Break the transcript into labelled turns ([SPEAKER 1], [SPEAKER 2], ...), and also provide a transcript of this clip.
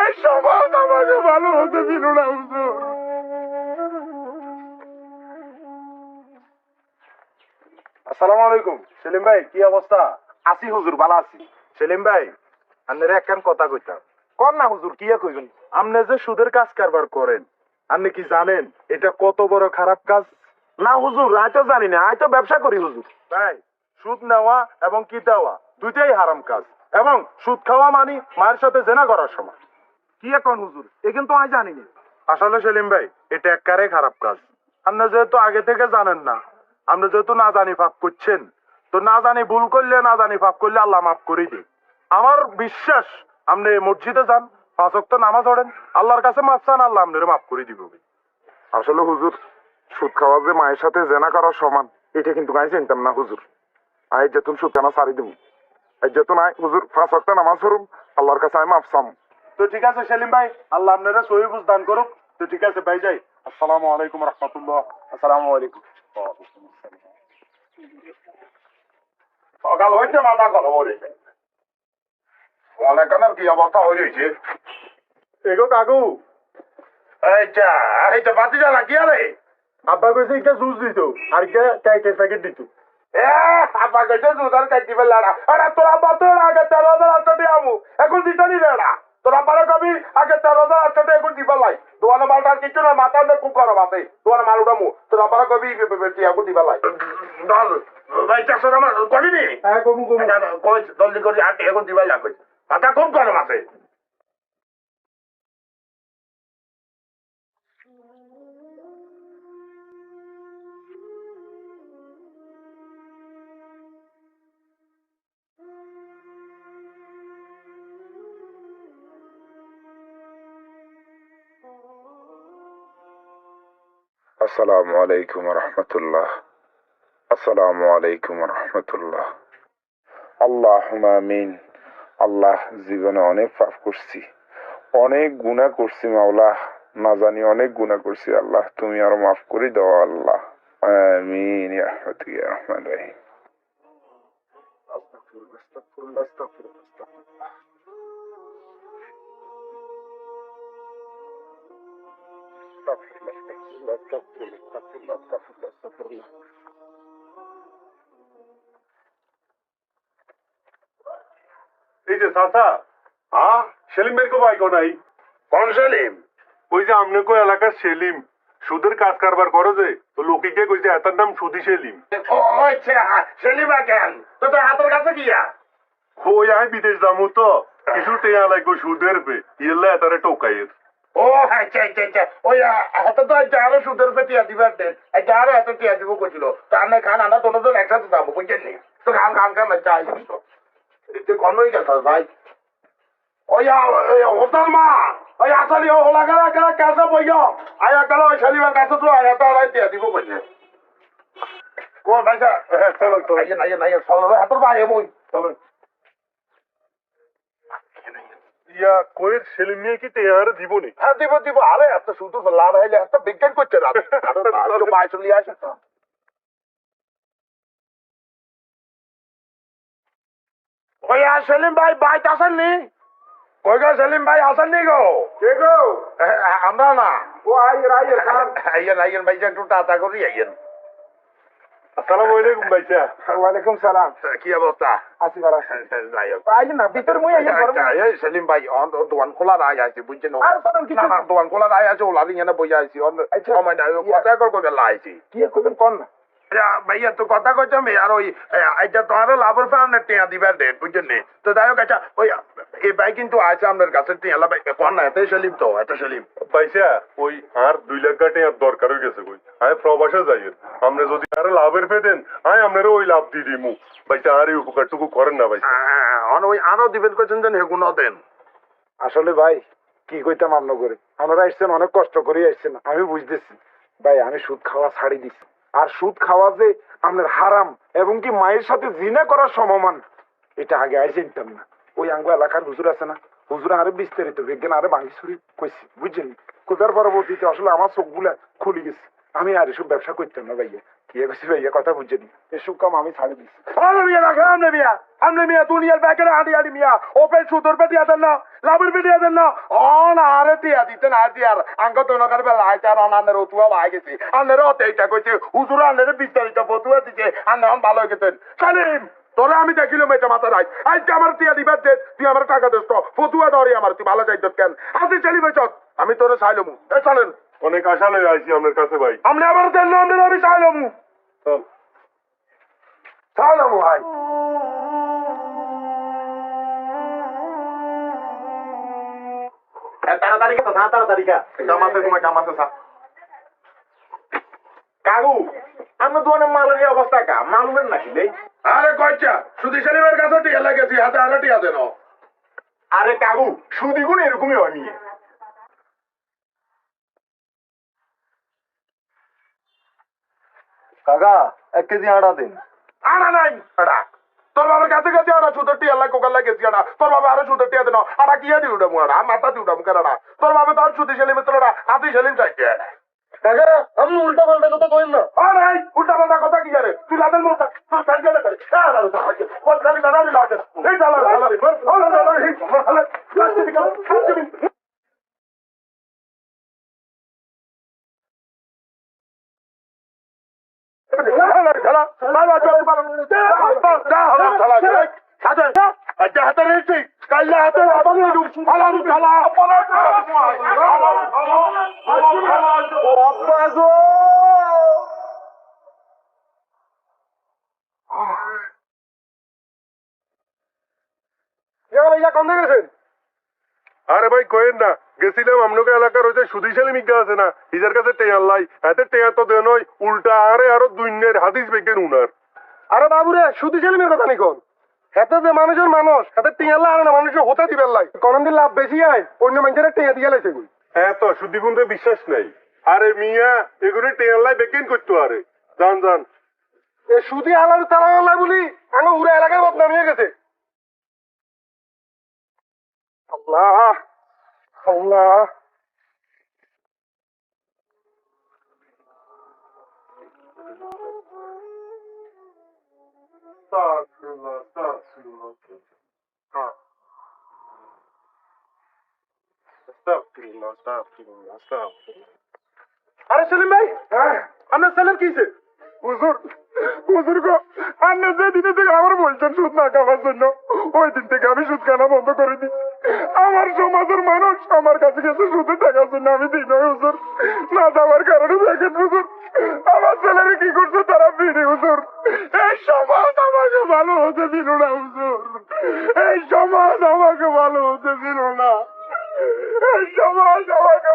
[SPEAKER 1] এই সমাজ আমাকে ভালো হতে দিল না হুজুর। আসসালামু আলাইকুম সেলিম ভাই, কি অবস্থা? আছি হুজুর, ভালো আছি। সেলিম ভাই, আপনারা একখান কথা কইতাম। কর না হুজুর, কি কইবেন? আপনি যে সুদের কাজ কারবার করেন, আপনি কি জানেন এটা কত বড় খারাপ কাজ? না হুজুর, আমি তো জানি না, আমি তো ব্যবসা করি হুজুর। ভাই, সুদ নেওয়া এবং কি দেওয়া দুইটাই হারাম কাজ, এবং সুদ খাওয়া মানে মায়ের সাথে জেনা করার সমান। কি এখন হুজুর, এ কিন্তু আমি জানি না। আসলে সেলিম ভাই, এটা একবারে খারাপ কাজ। আপনি যেহেতু আগে থেকে জানেন না, আপনি যেহেতু না জানি পাপ করছেন, তো না জানি ভুল করলে, না জানি পাপ করলে আল্লাহ মাফ করে দিই। আমার বিশ্বাস, আপনি মসজিদে যান, 5 ওয়াক্ত নামাজ পড়েন, আল্লাহর কাছে মাফ চান, আল্লাহ আপনার মাফ করে দিব। আসলে হুজুর, সুদ খাওয়া যে মায়ের সাথে জেনা করার সমান, এটা কিন্তু আমি চিনতাম না হুজুর। আই যেতুন সুদ খানা সারি দেবো, এই যেতুন আই হুজুর 5 ওয়াক্ত নামাজ পড়ুন, আল্লাহর কাছে আমি মাফ চাম। তো ঠিক আছে সেলিম ভাই, আল্লাহ আপনারা সহি বুঝ দান করুক। তো ঠিক আছে ভাই, যাই। আসসালামু আলাইকুম রহমতুল্লাহ। আসসালামু আলাইকুম। সকাল হইতে মাথা গরম হয়েছে, অনেকক্ষণের কি অবস্থা হয়েছে। এগো কাকু, এইটা এইটা বাতি জানা কি আরে? আব্বা কইছে একটা জুস দিত, আর কে কেকের প্যাকেট দিত। আব্বা কইছে জুস আর কেক দিবে লারা। আরে তোর আব্বা তোর আগে 13,800 টাকা আমু, এখন দিতে নি রেডা। তোর আব্বারে কবি আগে 13,800 টাকা এখন দিবা লাই। দোয়ানা মালটার কিছু না, মাথা না খুব গরম আছে। দোয়ানা মাল উঠামু, তোর আব্বারে কবি এখন দিবা লাই। দল ভাই 400 টাকা কবি নি? হ্যাঁ কমু কমু। কই জলদি করে আর এখন দিবা লাগবে, মাথা খুব গরম আছে। আসসালামু আলাইকুম রহমতুল্লাহ। আসসালামু আলাইকুম রহমতুল্লাহ। আল্লাহুম্মা আমিন। আল্লাহ, জীবনে অনেক পাপ করছি, অনেক গুনাহ করছি মাওলা, না জানি অনেক গুনাহ করছি। আল্লাহ, তুমি আরো মাফ করে দাও আল্লাহ। আমিন ইয়া রাহমাতি ইয়া রহমান রহিম। আস্তাগফিরুল্লাহ, আস্তাগফিরুল্লাহ, আস্তাগফিরুল্লাহ, আস্তাগফিরুল্লাহ। আস্তাগফিরুল্লাহ, আস্তাগফিরুল্লাহ, আস্তাগফিরুল্লাহ, আস্তাগফিরুল্লাহ, আস্তাগফিরুল্লাহ। এই যে চাচা, হ্যাঁ সেলিম বের কো ভাই কো নাই? কোন সেলিম? ওই যে আমনে কো এলাকার সেলিম, সুদের কাজ কারবার করে যে, তো লোকিকে কইছে এটার নাম সুদি সেলিম। ও আচ্ছা, সেলিম কেন তো তোর হাতের কাছে গিয়া? ওই আমি বিদেশ যামু তো, কিছু টেয়া লাগবে সুদের পে, ইয়েলে এটারে টোকাইয়ের। ও আচ্ছা আচ্ছা আচ্ছা, ওই হাতে তো আরো সুদের পে টিয়া দিবার দেন, আরো এত টিয়া দিব কইছিল, তার না খান আনা তোদের একসাথে যাবো, বুঝছেন নি? তো খান খান খান চাই তো কনই গেছ ভাই। ওই হোটেল মা, ওই আসলে ওলা গেলা গেলা কাছে বইয় আয়া গেল, ওই শনিবার কাছে তো আয়া তো আড়াই টিয়া দিব কইছে। কোন ভাইসা? চলো চলো, আইয়েন আইয়েন আইয়েন, চলো হাতের ভাই বই চলো। ইয়া কইর সেলিম নিয়ে কি টেয়ার দিব নি? হ্যাঁ দিব দিব, আরে এত শুধু লাভ হইলে এত বিজ্ঞান করছে না। তো ভাই চলে আসে তো। ওই সেলিম ভাই বাইক আসেননি? কই গো সেলিম ভাই আসেননি গো? কে গো? আমরা না। ও আইয়েন আইয়েন আইয়েন আইয়েন ভাই, একটু টাটা করি আইয়েন। আসসালামু আলাইকুম ভাইয়া। ওয়ালাইকুম সালাম। কি অবস্থা? আছি ভালো। যাই হোক, আইয়েন না ভিতর মই আইয়েন করব। এই সেলিম ভাই দোকান খোলা নাই আছে বুঝছেন? আর সালাম কিছু না, দোকান খোলা নাই আছে, ওলা দিন না বইয়া আইছি। আচ্ছা সময় নাই, কথা কর কইবে লাইছি। কি কইবেন কোন না? ভাইয়া তো কথা কইতাম, আর ওই এটা তো আরো লাভের ফান্ডে টিয়া দিবার দেন বুঝছেন নি? তো যাই হোক, আচ্ছা ওই এই ভাই কিন্তু আছে আপনার কাছে টিয়া ভাই কোন না, এত সেলিম তো এত সেলিম পয়সা ওই আর 2 লাখ টাকা দরকার হয়ে গেছে কই, আমি প্রবাসে যাই, আপনি যদি আরো লাভের পে দেন আমি আপনার ওই লাভ দিয়ে দিমু ভাইসা, আর এই উপকারটুকু করেন না ভাই। ওই আরো দিবেন কইছেন যেন হেগুনো দেন। আসলে ভাই কি কইতাম আপনার করে, আপনারা আসছেন অনেক কষ্ট করে আসছেন, আমি বুঝতেছি ভাই, আমি সুদ খাওয়া ছাড়ি দিছি। আর সুদ খাওয়া যে আপনার হারাম এবং কি মায়ের সাথে জিনা করার সমমান, এটা আগে আই চিনতাম না। ওই আঙ্গু এলাকার হুজুর আছে না, হুজুর আরে বিস্তারিত বিজ্ঞান আরে ভাঙি ছুরি কইছি বুঝছেন। কোথার পরবর্তীতে আসলে আমার চোখগুলা খুলে গেছে, আমি আর এসব ব্যবসা করতাম না ভাইয়া। কি কইছি ভাই কথা বুঝছেন এসব কাম আমি ছাড়ে দিছি আরে মিয়া রাখলাম আমনে মিয়া দুনিয়ার ব্যাকের আড়ি আড়ি মিয়া ওপেন সুদর পেটি আদেন না লাভের পেটি আদেন না অন আরে টিয়া দিতেন আর টিয়ার আঙ্গ দনকার বেলা আইতে আর অনানের ওতুয়া ভাই গেছি আন্নের অতে এইটা কইছে হুজুর আন্নের বিস্তারিত ফতুয়া দিছে আন্নে অন ভালো গেছেন সালিম তোরা আমি দেখিলাম এটা মাথা রাখ আজকে আমার টিয়া দিবার দে তুই আমার টাকা দেস তো ফতুয়া ধরি আমার তুই ভালো যাইত কেন আজি চলি বেচত আমি তোরে চাইলাম এ চলেন
[SPEAKER 2] অনেক আশা লই আইছি আপনার কাছে ভাই।
[SPEAKER 1] আপনি আবার দেন না আমি চাইলাম চাইলাম ভাই
[SPEAKER 2] তাড়াতাড়ি কথা তাড়াতাড়ি কামাতে তোমার কামাতে সা কাকু আমরা দোকানে মালের অবস্থা কা মালুমের নাকি রে?
[SPEAKER 1] আরে কচ্চা সুদি সেলিমের কাছে টিয়া লাগেছি হাতে আরে টিয়া দেন
[SPEAKER 2] আরে কাকু সুদি গুণ এরকমই হয়নি। কাকা 1 কেজি আটা দিন।
[SPEAKER 1] আনা নাই আড়া তোর বাবার কাছে গেছি আড়া সুদের টিয়া লাগে কোকার লাগেছি আড়া তোর বাবা আরে সুদের টিয়া দেন আড়া কি দি উড়ামু আড়া মাথা দি উড়ামু কেন তোর বাবা তার সুদি সেলিমের তোর হাতি সেলিম চাইছে কাকা আমি উল্টা পাল্টা কথা কইন না আরে উল্টা পাল্টা কথা কি জারে তুই লাদেন মোটা তুই কাজ করে করে আরে বল খালি দাঁড়ানি লাগে এই দাঁড়া
[SPEAKER 2] আরে ভাই কইেন না গেছিলাম আমনকে এলাকার ওই যে সুদিশালী মিজ্ঞা আছে না ইজার কাছে টেয়ার লাই এতে টেয়ার তো দেন ওই উল্টা আরে আরো দুইনের হাদিস বেকেন উনার।
[SPEAKER 1] আরে বাবুরে সুদিশালীমের কথা নি কোন হেতে যে মানুষের মানুষ হেতে টিয়াল্লা আরে না মানুষের হতে দিবেন লাই কোন দিন লাভ বেশি হয় অন্য মানুষের টিয়া দিয়ে লাইছে
[SPEAKER 2] হ্যাঁ তো সুদি গুনতে বিশ্বাস নাই। আরে মিয়া এগুলো টেয়ার লাই বেকেন করতো আরে জান জান
[SPEAKER 1] এ সুদি আলার তালা লাই বলি আঙ্গ উড়ে এলাকার বদনামিয়ে গেছে। আল্লাহ আল্লাহ আরে সেলিম ভাই আপনার ছেলের কিছে হুজুর হুজুর গো আপনি যে দিনে থেকে আমার বলছেন সুদ না খাওয়ার জন্য ওই দিন থেকে আমি সুদ খানা বন্ধ করে দিচ্ছি। আমার সমাজের মানুষ আমার কাছে গেছে সুদের টাকার জন্য আমি দিই নয় হুজুর না যাওয়ার কারণে দেখেন হুজুর আমার ছেলেরা কি করছে তারা বিড়ি হুজুর এই সমাজ আমাকে ভালো হতে দিল না হুজুর এই সমাজ আমাকে ভালো হতে দিল না এই সমাজ আমাকে